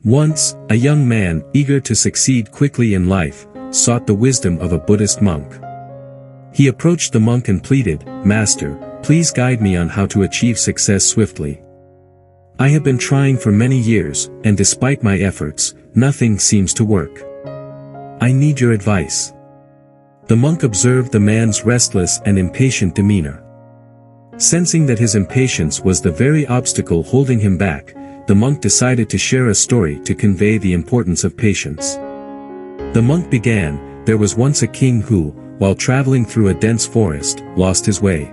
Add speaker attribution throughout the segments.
Speaker 1: Once, a young man, eager to succeed quickly in life, sought the wisdom of a Buddhist monk. He approached the monk and pleaded, "Master, please guide me on how to achieve success swiftly. I have been trying for many years, and despite my efforts, nothing seems to work. I need your advice." The monk observed the man's restless and impatient demeanor. Sensing that his impatience was the very obstacle holding him back, the monk decided to share a story to convey the importance of patience. The monk began, "There was once a king who, while traveling through a dense forest, lost his way.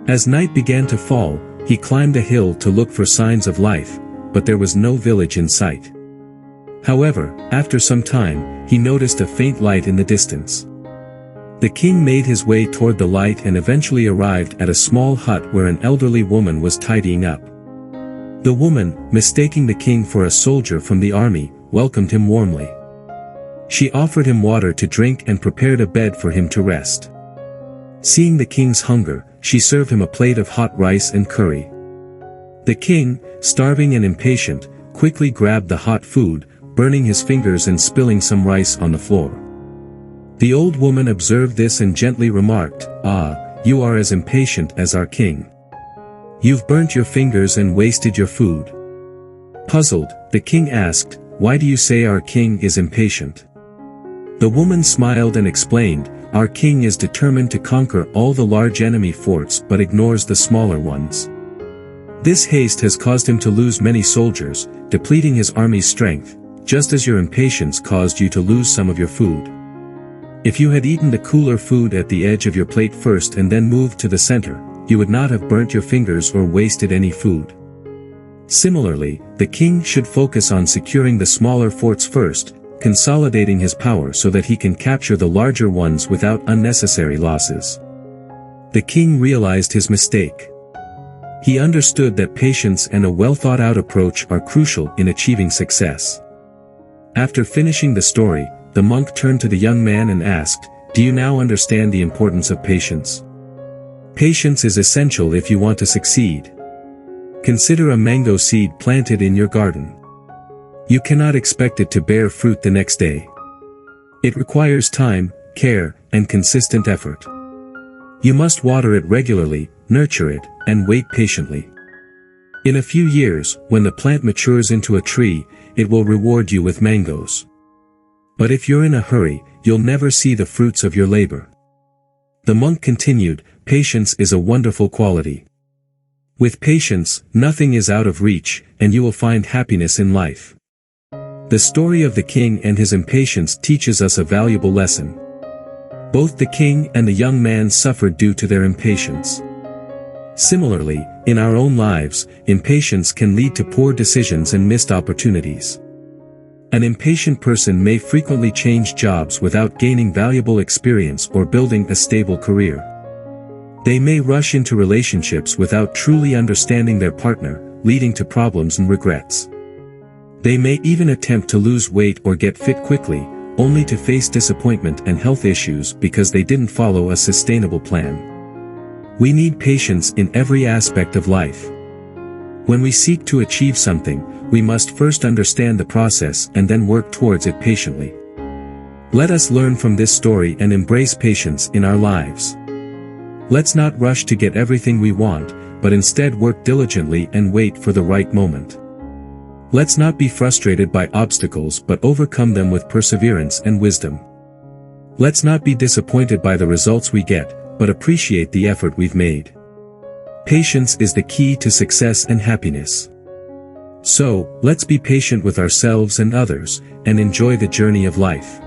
Speaker 1: As night began to fall, he climbed a hill to look for signs of life, but there was no village in sight. However, after some time, he noticed a faint light in the distance. The king made his way toward the light and eventually arrived at a small hut where an elderly woman was tidying up. The woman, mistaking the king for a soldier from the army, welcomed him warmly. She offered him water to drink and prepared a bed for him to rest. Seeing the king's hunger, she served him a plate of hot rice and curry. The king, starving and impatient, quickly grabbed the hot food, burning his fingers and spilling some rice on the floor. The old woman observed this and gently remarked, "Ah, you are as impatient as our king. You've burnt your fingers and wasted your food." Puzzled, the king asked, "Why do you say our king is impatient?" The woman smiled and explained, "Our king is determined to conquer all the large enemy forts but ignores the smaller ones. This haste has caused him to lose many soldiers, depleting his army's strength, just as your impatience caused you to lose some of your food. If you had eaten the cooler food at the edge of your plate first and then moved to the center, you would not have burnt your fingers or wasted any food." Similarly, the king should focus on securing the smaller forts first, consolidating his power so that he can capture the larger ones without unnecessary losses. The king realized his mistake. He understood that patience and a well-thought-out approach are crucial in achieving success. After finishing the story, the monk turned to the young man and asked, "Do you now understand the importance of patience? Patience is essential if you want to succeed. Consider a mango seed planted in your garden. You cannot expect it to bear fruit the next day. It requires time, care, and consistent effort. You must water it regularly, nurture it, and wait patiently. In a few years, when the plant matures into a tree, it will reward you with mangoes. But if you're in a hurry, you'll never see the fruits of your labor." The monk continued, "Patience is a wonderful quality. With patience, nothing is out of reach, and you will find happiness in life." The story of the king and his impatience teaches us a valuable lesson. Both the king and the young man suffered due to their impatience. Similarly, in our own lives, impatience can lead to poor decisions and missed opportunities. An impatient person may frequently change jobs without gaining valuable experience or building a stable career. They may rush into relationships without truly understanding their partner, leading to problems and regrets. They may even attempt to lose weight or get fit quickly, only to face disappointment and health issues because they didn't follow a sustainable plan. We need patience in every aspect of life. When we seek to achieve something, we must first understand the process and then work towards it patiently. Let us learn from this story and embrace patience in our lives. Let's not rush to get everything we want, but instead work diligently and wait for the right moment. Let's not be frustrated by obstacles but overcome them with perseverance and wisdom. Let's not be disappointed by the results we get, but appreciate the effort we've made. Patience is the key to success and happiness. So, let's be patient with ourselves and others, and enjoy the journey of life.